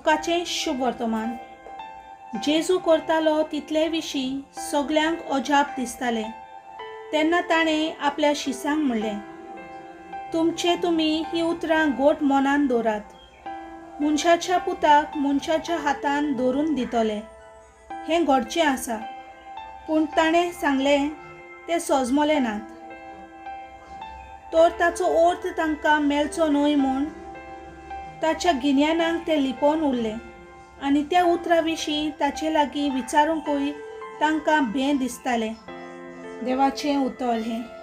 सुखाचें शुभ वर्तमान. जेजू करतालो तितले विशीं सगल्यांक अजाप दिसतालें. तेन्ना ताणें आपल्या शिसांक म्हणलें, तुमी ही उतरां गोट मनान दवरात. मनशाच्या पुताक मनशाच्या हातान धरून दितले हें घडचें आसा, पूण ताणें सांगलें तें सोजमलें नात. तर ताचो अर्थ तांकां मेळचो न्हय म्हूण ताच्या गिन्यानांक ते लिपोवन उरले आनी त्या उतरा विशीं ताचे लागीं विचारूंकूय तांकां भें दिसतालें. देवाचें उतर हें.